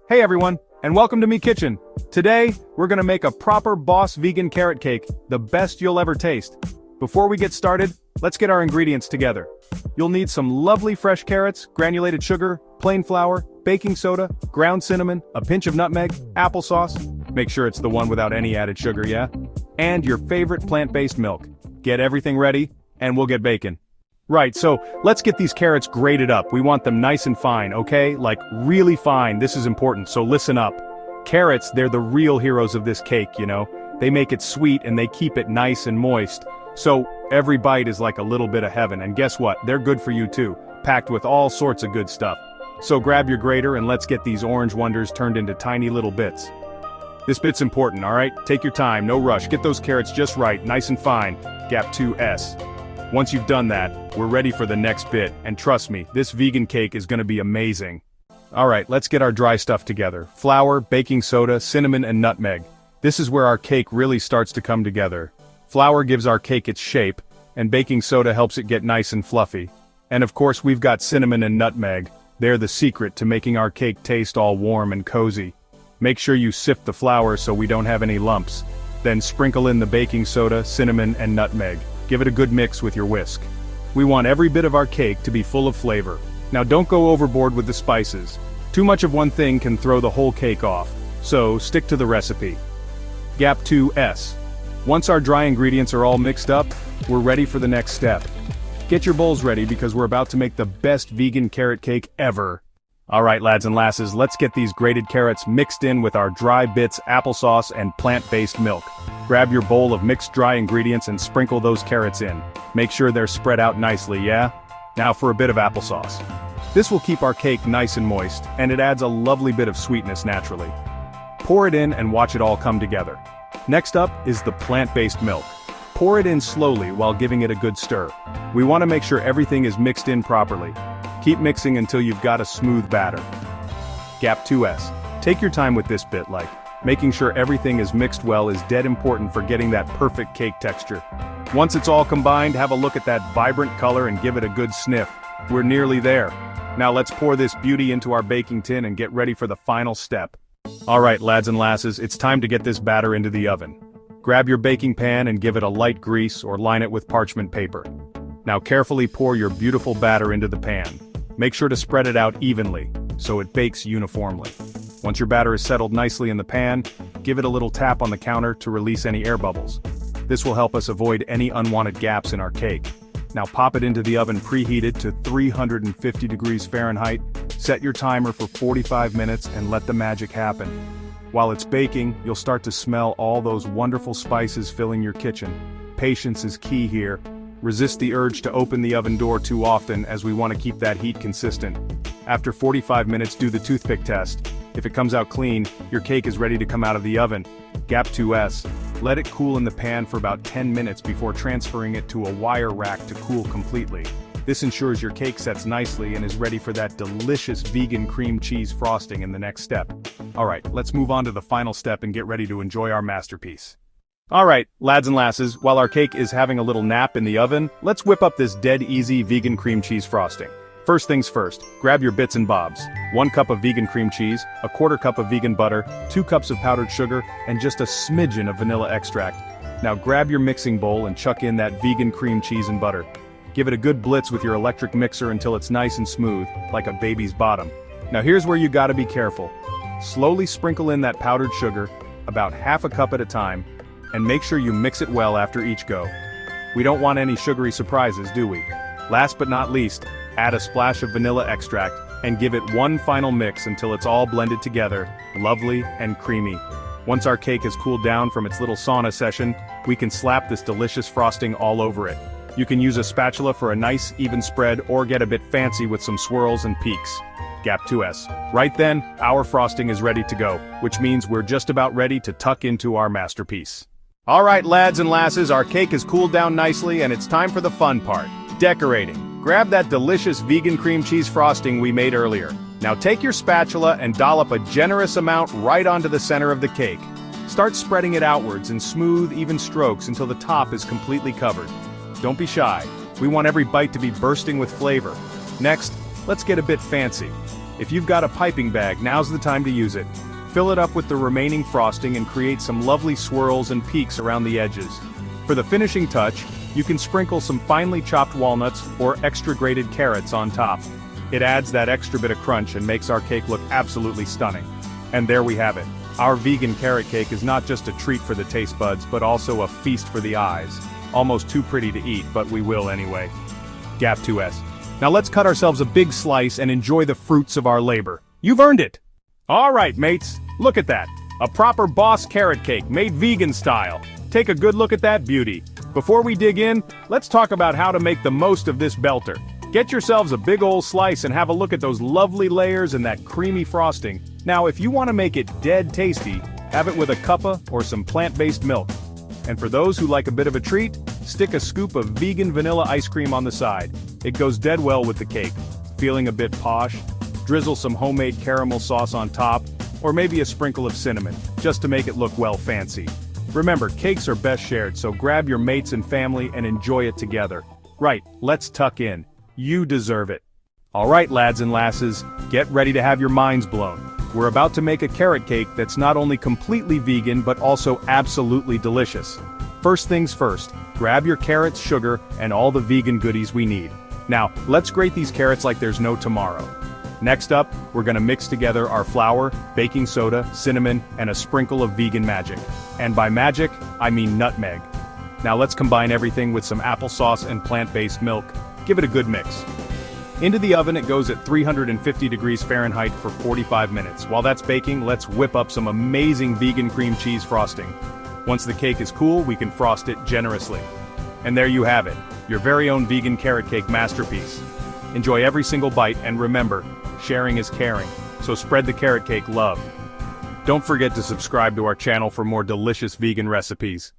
Hey everyone, and welcome to Me Kitchen. Today, we're gonna make a proper boss vegan carrot cake, the best you'll ever taste. Before we get started, let's get our ingredients together. You'll need some lovely fresh carrots, granulated sugar, plain flour, baking soda, ground cinnamon, a pinch of nutmeg, applesauce. Make sure it's the one without any added sugar, yeah? And your favorite plant-based milk. Get everything ready, and we'll get baking. Right, so let's get these carrots grated up. We want them nice and fine, okay? Like, really fine. This is important, so listen up. Carrots, they're the real heroes of this cake, you know? They make it sweet and they keep it nice and moist. So, every bite is like a little bit of heaven, and guess what? They're good for you too, packed with all sorts of good stuff. So grab your grater and let's get these orange wonders turned into tiny little bits. This bit's important, alright? Take your time, no rush. Get those carrots just right, nice and fine. Gap 2S. Once you've done that, we're ready for the next bit, and trust me, this vegan cake is gonna be amazing. Alright, let's get our dry stuff together. Flour, baking soda, cinnamon, and nutmeg. This is where our cake really starts to come together. Flour gives our cake its shape, and baking soda helps it get nice and fluffy. And of course we've got cinnamon and nutmeg. They're the secret to making our cake taste all warm and cozy. Make sure you sift the flour so we don't have any lumps. Then sprinkle in the baking soda, cinnamon, and nutmeg. Give it a good mix with your whisk. We want every bit of our cake to be full of flavor. Now don't go overboard with the spices. Too much of one thing can throw the whole cake off, so stick to the recipe. Gap 2S. Once our dry ingredients are all mixed up, we're ready for the next step. Get your bowls ready because we're about to make the best vegan carrot cake ever. Alright lads and lasses, let's get these grated carrots mixed in with our dry bits, applesauce, and plant-based milk. Grab your bowl of mixed dry ingredients and sprinkle those carrots in. Make sure they're spread out nicely, yeah? Now for a bit of applesauce. This will keep our cake nice and moist, and it adds a lovely bit of sweetness naturally. Pour it in and watch it all come together. Next up is the plant-based milk. Pour it in slowly while giving it a good stir. We want to make sure everything is mixed in properly. Keep mixing until you've got a smooth batter. Gap 2S. Take your time with this bit, like, making sure everything is mixed well is dead important for getting that perfect cake texture. Once it's all combined, have a look at that vibrant color and give it a good sniff. We're nearly there. Now let's pour this beauty into our baking tin and get ready for the final step. Alright lads and lasses, it's time to get this batter into the oven. Grab your baking pan and give it a light grease or line it with parchment paper. Now carefully pour your beautiful batter into the pan. Make sure to spread it out evenly, so it bakes uniformly. Once your batter is settled nicely in the pan, give it a little tap on the counter to release any air bubbles. This will help us avoid any unwanted gaps in our cake. Now pop it into the oven preheated to 350 degrees Fahrenheit, set your timer for 45 minutes and let the magic happen. While it's baking, you'll start to smell all those wonderful spices filling your kitchen. Patience is key here. Resist the urge to open the oven door too often as we want to keep that heat consistent. After 45 minutes, do the toothpick test. If it comes out clean, your cake is ready to come out of the oven. Gap 2S. Let it cool in the pan for about 10 minutes before transferring it to a wire rack to cool completely. This ensures your cake sets nicely and is ready for that delicious vegan cream cheese frosting in the next step. Alright, let's move on to the final step and get ready to enjoy our masterpiece. Alright, lads and lasses, while our cake is having a little nap in the oven, let's whip up this dead easy vegan cream cheese frosting. First things first, grab your bits and bobs. 1 cup of vegan cream cheese, a 1/4 cup of vegan butter, 2 cups of powdered sugar, and just a smidgen of vanilla extract. Now grab your mixing bowl and chuck in that vegan cream cheese and butter. Give it a good blitz with your electric mixer until it's nice and smooth, like a baby's bottom. Now here's where you gotta be careful. Slowly sprinkle in that powdered sugar, about 1/2 cup at a time, and make sure you mix it well after each go. We don't want any sugary surprises, do we? Last but not least, add a splash of vanilla extract, and give it one final mix until it's all blended together, lovely and creamy. Once our cake has cooled down from its little sauna session, we can slap this delicious frosting all over it. You can use a spatula for a nice, even spread, or get a bit fancy with some swirls and peaks. Gap 2S. Right then, our frosting is ready to go, which means we're just about ready to tuck into our masterpiece. Alright lads and lasses, our cake has cooled down nicely and it's time for the fun part, decorating. Grab that delicious vegan cream cheese frosting we made earlier. Now take your spatula and dollop a generous amount right onto the center of the cake. Start spreading it outwards in smooth, even strokes until the top is completely covered. Don't be shy. We want every bite to be bursting with flavor. Next, let's get a bit fancy. If you've got a piping bag, now's the time to use it. Fill it up with the remaining frosting and create some lovely swirls and peaks around the edges. For the finishing touch, you can sprinkle some finely chopped walnuts or extra grated carrots on top. It adds that extra bit of crunch and makes our cake look absolutely stunning. And there we have it. Our vegan carrot cake is not just a treat for the taste buds, but also a feast for the eyes. Almost too pretty to eat, but we will anyway. Gap2S. Now let's cut ourselves a big slice and enjoy the fruits of our labor. You've earned it! Alright mates, look at that. A proper boss carrot cake made vegan style. Take a good look at that beauty. Before we dig in, let's talk about how to make the most of this belter. Get yourselves a big ol' slice and have a look at those lovely layers and that creamy frosting. Now if you want to make it dead tasty, have it with a cuppa or some plant-based milk. And for those who like a bit of a treat, stick a scoop of vegan vanilla ice cream on the side. It goes dead well with the cake. Feeling a bit posh? Drizzle some homemade caramel sauce on top, or maybe a sprinkle of cinnamon, just to make it look well fancy. Remember, cakes are best shared, so grab your mates and family and enjoy it together. Right, let's tuck in. You deserve it. Alright lads and lasses, get ready to have your minds blown. We're about to make a carrot cake that's not only completely vegan but also absolutely delicious. First things first, grab your carrots, sugar, and all the vegan goodies we need. Now, let's grate these carrots like there's no tomorrow. Next up, we're gonna mix together our flour, baking soda, cinnamon, and a sprinkle of vegan magic. And by magic, I mean nutmeg. Now let's combine everything with some applesauce and plant-based milk. Give it a good mix. Into the oven it goes at 350 degrees Fahrenheit for 45 minutes. While that's baking, let's whip up some amazing vegan cream cheese frosting. Once the cake is cool, we can frost it generously. And there you have it, your very own vegan carrot cake masterpiece. Enjoy every single bite, and remember, sharing is caring, so spread the carrot cake love. Don't forget to subscribe to our channel for more delicious vegan recipes.